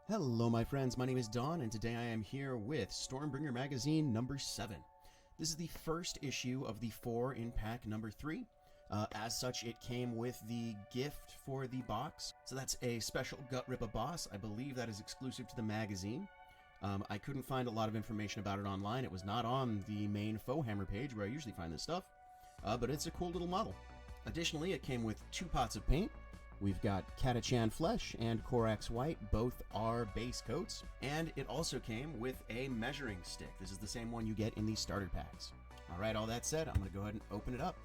Hello my friends, my name is Don and today I am here with Stormbringer Magazine number 7. This is the first issue of the 4 in pack number 3. As such, it came with the gift for the box. So that's a special Gut Ripper boss. I believe that is exclusive to the magazine. I couldn't find a lot of information about it online. It was not on the main Foehammer page where I usually find this stuff. But it's a cool little model. Additionally, it came with 2 pots of paint. We've got Catachan Flesh and Corax White, both are base coats, and it also came with a measuring stick. This is the same one you get in the starter packs. Alright, all that said, I'm going to go ahead and open it up.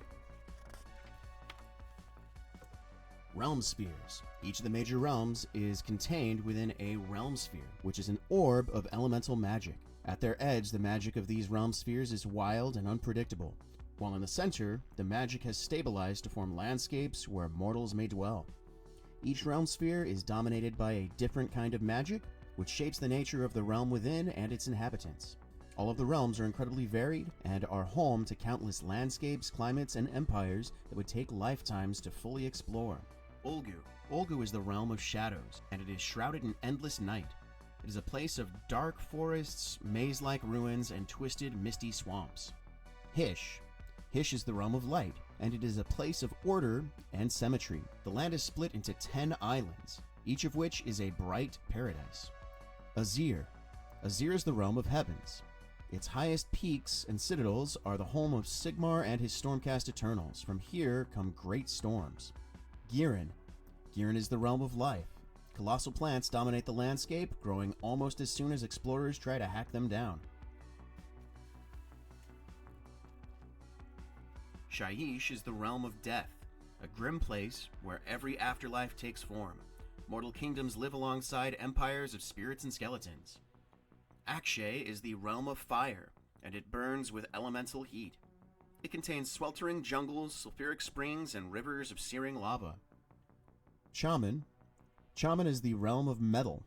Realm Spheres. Each of the major realms is contained within a realm sphere, which is an orb of elemental magic. At their edge, the magic of these realm spheres is wild and unpredictable, while in the center, the magic has stabilized to form landscapes where mortals may dwell. Each realm sphere is dominated by a different kind of magic, which shapes the nature of the realm within and its inhabitants. All of the realms are incredibly varied and are home to countless landscapes, climates, and empires that would take lifetimes to fully explore. Ulgu. Ulgu is the realm of shadows, and it is shrouded in endless night. It is a place of dark forests, maze-like ruins, and twisted, misty swamps. Hish. Hish is the realm of light, and it is a place of order and symmetry. The land is split into 10 islands, each of which is a bright paradise. Azir. Azir is the realm of heavens. Its highest peaks and citadels are the home of Sigmar and his Stormcast Eternals. From here come great storms. Giran. Giran is the realm of life. Colossal plants dominate the landscape, growing almost as soon as explorers try to hack them down. Shyish is the realm of death, a grim place where every afterlife takes form. Mortal kingdoms live alongside empires of spirits and skeletons. Akshay is the realm of fire, and it burns with elemental heat. It contains sweltering jungles, sulfuric springs, and rivers of searing lava. Shaman. Shaman is the realm of metal,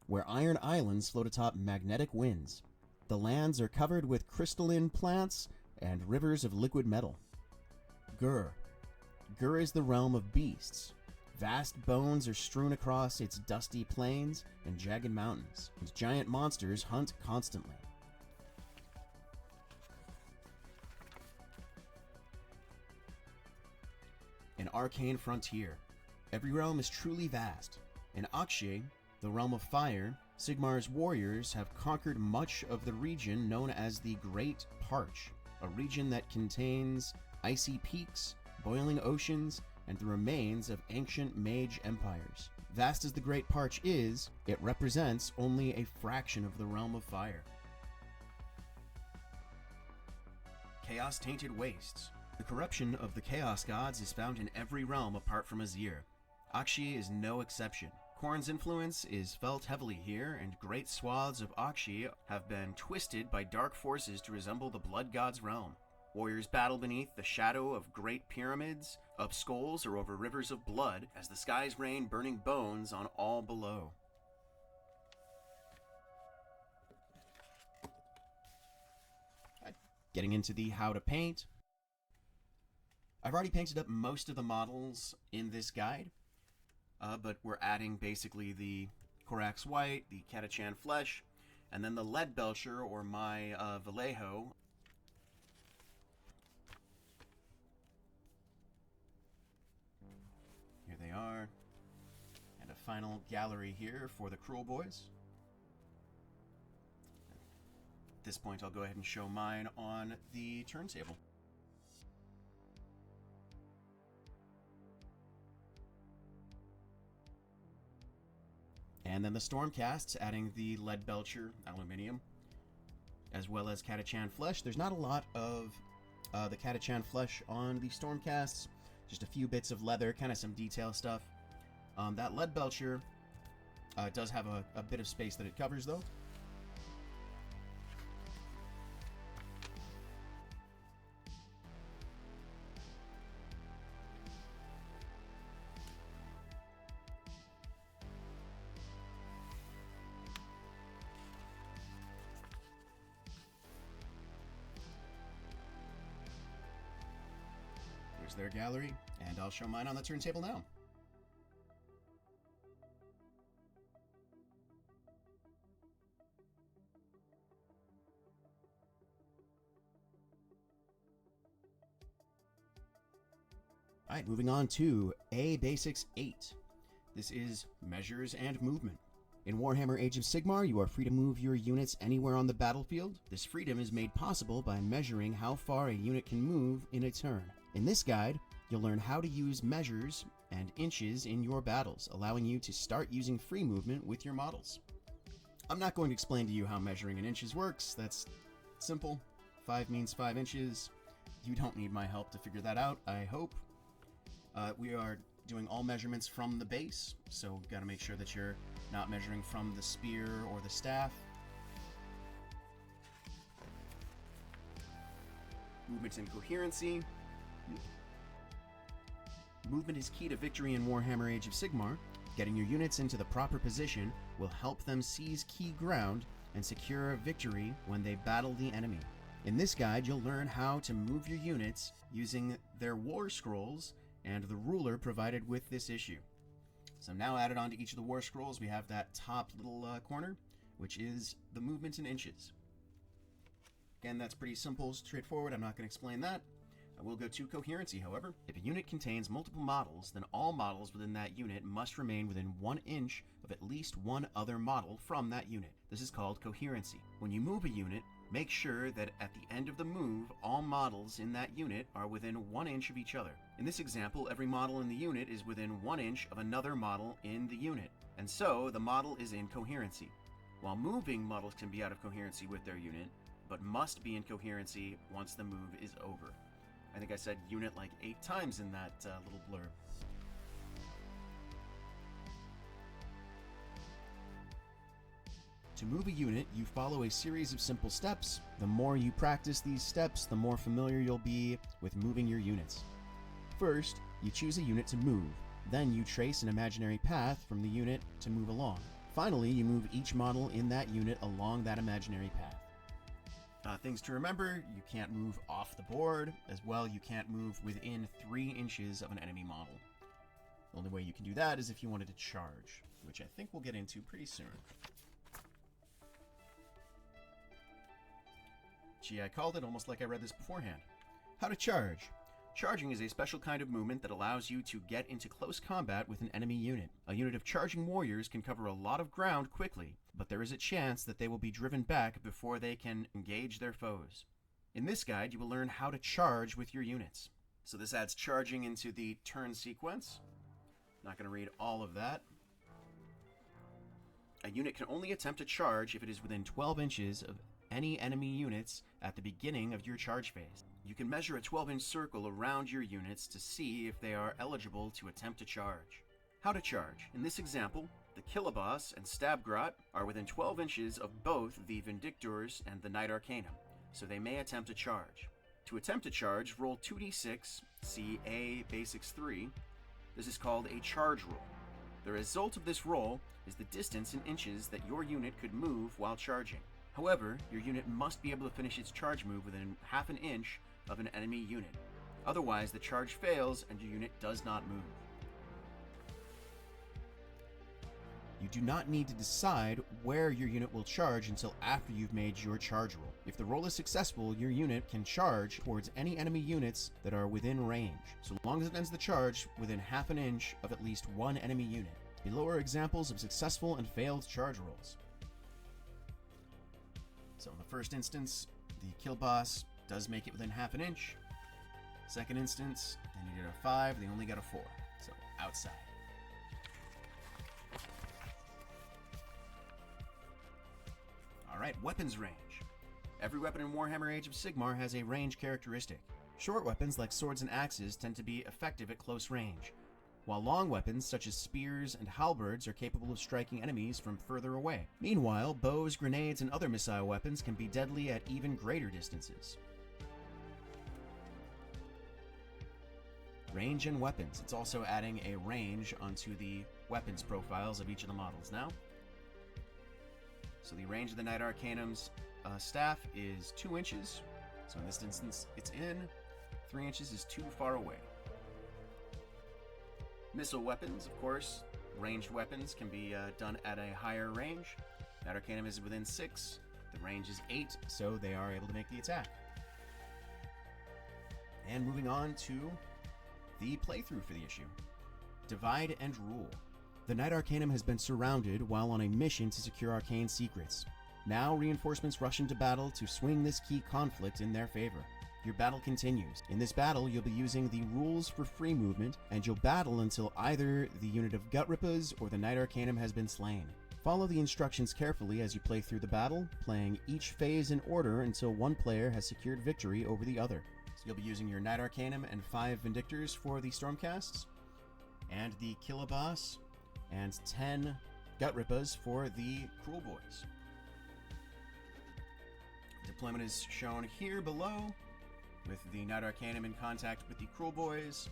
where iron islands float atop magnetic winds. The lands are covered with crystalline plants and rivers of liquid metal. Gur. Gur is the realm of beasts. Vast bones are strewn across its dusty plains and jagged mountains, and giant monsters hunt constantly. An arcane frontier. Every realm is truly vast. In Akshay, the realm of fire, Sigmar's warriors have conquered much of the region known as the Great Parch, a region that contains icy peaks, boiling oceans, and the remains of ancient mage empires. Vast as the Great Parch is, it represents only a fraction of the realm of fire. Chaos-tainted wastes. The corruption of the Chaos Gods is found in every realm apart from Azir. Akshay is no exception. Khorne's influence is felt heavily here, and great swaths of Akshay have been twisted by dark forces to resemble the Blood God's realm. Warriors battle beneath the shadow of great pyramids, up skulls, or over rivers of blood, as the skies rain burning bones on all below. Getting into the how to paint. I've already painted up most of the models in this guide, but we're adding basically the Corax White, the Catachan Flesh, and then the Lead Belcher, or my Vallejo. Here they are, and a final gallery here for the Cruel Boys. At this point, I'll go ahead and show mine on the turntable. And then the Stormcasts, adding the Lead Belcher Aluminium, as well as Catachan Flesh. There's not a lot of the Catachan Flesh on the Stormcasts, just a few bits of leather, kind of some detail stuff. That Lead Belcher does have a bit of space that it covers, though. Here's their gallery, and I'll show mine on the turntable now. Alright, moving on to A Basics 8. This is Measures and Movement. In Warhammer Age of Sigmar, you are free to move your units anywhere on the battlefield. This freedom is made possible by measuring how far a unit can move in a turn. In this guide, you'll learn how to use measures and inches in your battles, allowing you to start using free movement with your models. I'm not going to explain to you how measuring in inches works. That's simple. 5 means 5 inches. You don't need my help to figure that out, I hope. We are doing all measurements from the base, so got to make sure that you're not measuring from the spear or the staff. Movement and coherency. Movement is key to victory in Warhammer Age of Sigmar. Getting your units into the proper position will help them seize key ground and secure a victory when they battle the enemy. In this guide, you'll learn how to move your units using their war scrolls and the ruler provided with this issue. So now added onto each of the war scrolls, we have that top little corner, which is the movement in inches. Again, that's pretty simple, straightforward. I'm not going to explain that. I will go to coherency, however. If a unit contains multiple models, then all models within that unit must remain within 1 inch of at least one other model from that unit. This is called coherency. When you move a unit, make sure that at the end of the move, all models in that unit are within 1 inch of each other. In this example, every model in the unit is within 1 inch of another model in the unit, and so the model is in coherency. While moving, models can be out of coherency with their unit, but must be in coherency once the move is over. I think I said unit like 8 times in that little blurb. To move a unit, you follow a series of simple steps. The more you practice these steps, the more familiar you'll be with moving your units. First, you choose a unit to move. Then you trace an imaginary path from the unit to move along. Finally, you move each model in that unit along that imaginary path. Things to remember: you can't move off the board. As well, you can't move within 3 inches of an enemy model. The only way you can do that is if you wanted to charge, which I think we'll get into pretty soon. Gee, I called it almost like I read this beforehand. How to charge. Charging is a special kind of movement that allows you to get into close combat with an enemy unit. A unit of charging warriors can cover a lot of ground quickly, but there is a chance that they will be driven back before they can engage their foes. In this guide, you will learn how to charge with your units. So this adds charging into the turn sequence. Not going to read all of that. A unit can only attempt to charge if it is within 12 inches of any enemy units at the beginning of your charge phase. You can measure a 12-inch circle around your units to see if they are eligible to attempt to charge. How to charge. In this example, the Killaboss and Stabgrot are within 12 inches of both the Vindictors and the Knight Arcanum, so they may attempt to charge. To attempt to charge, roll 2d6, see A Basics 3. This is called a charge roll. The result of this roll is the distance in inches that your unit could move while charging. However, your unit must be able to finish its charge move within half an inch of an enemy unit. Otherwise, the charge fails and your unit does not move. You do not need to decide where your unit will charge until after you've made your charge roll. If the roll is successful, your unit can charge towards any enemy units that are within range, so long as it ends the charge within half an inch of at least one enemy unit. Below are examples of successful and failed charge rolls. So in the first instance, the kill boss does make it within half an inch. Second instance, they needed a 5, they only got a 4, so outside. Alright, weapons range. Every weapon in Warhammer Age of Sigmar has a range characteristic. Short weapons like swords and axes tend to be effective at close range, while long weapons such as spears and halberds are capable of striking enemies from further away. Meanwhile, bows, grenades, and other missile weapons can be deadly at even greater distances. Range and weapons. It's also adding a range onto the weapons profiles of each of the models now. So the range of the Knight Arcanum's staff is 2 inches. So in this instance, it's in. 3 inches is too far away. Missile weapons, of course, ranged weapons can be done at a higher range. Knight Arcanum is within 6. The range is 8, so they are able to make the attack. And moving on to the playthrough for the issue. Divide and Rule. The Knight Arcanum has been surrounded while on a mission to secure arcane secrets. Now reinforcements rush into battle to swing this key conflict in their favor. Your battle continues. In this battle, you'll be using the rules for free movement, and you'll battle until either the unit of Gutrippas or the Knight Arcanum has been slain. Follow the instructions carefully as you play through the battle, playing each phase in order until one player has secured victory over the other. So you'll be using your Knight Arcanum and 5 Vindictors for the Stormcasts, and the Killaboss, and 10 Gutrippas for the Cruel Boys. Deployment is shown here below, with the Knight Arcanum in contact with the Cruel Boys,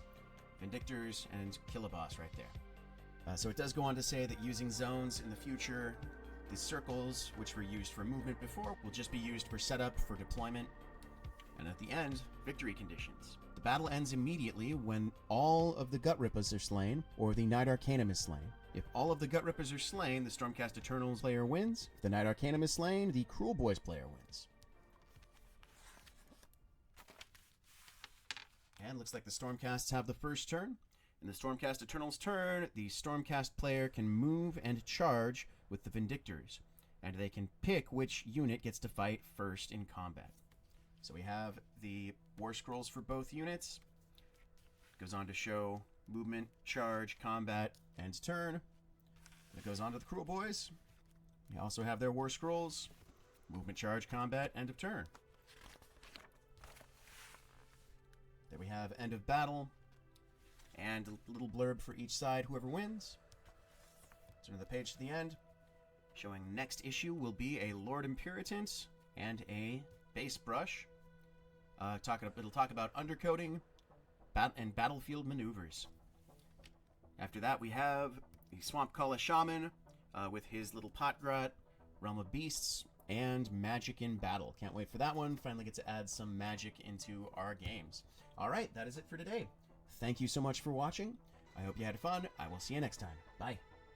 Vindictors, and Killaboss right there. So it does go on to say that using zones in the future, the circles, which were used for movement before, will just be used for setup, for deployment, and at the end, victory conditions. The battle ends immediately when all of the Gutrippas are slain, or the Knight Arcanum is slain. If all of the Gutrippas are slain, the Stormcast Eternals player wins. If the Knight Arcanum is slain, the Cruel Boys player wins. And looks like the Stormcasts have the first turn. In the Stormcast Eternals turn, the Stormcast player can move and charge with the Vindictors, and they can pick which unit gets to fight first in combat. So we have the War Scrolls for both units. It goes on to show movement, charge, combat, and turn. It goes on to the Cruel Boys. They also have their War Scrolls, movement, charge, combat, end of turn. There we have end of battle, and a little blurb for each side, whoever wins. Turn the page to the end, showing next issue will be a Lord Imperatant and a Base Brush. It'll talk about undercoating and battlefield maneuvers. After that, we have the Swamp Kala Shaman with his little Potgrot, Realm of Beasts, and Magic in Battle. Can't wait for that one. Finally get to add some magic into our games. Alright, that is it for today. Thank you so much for watching. I hope you had fun. I will see you next time. Bye.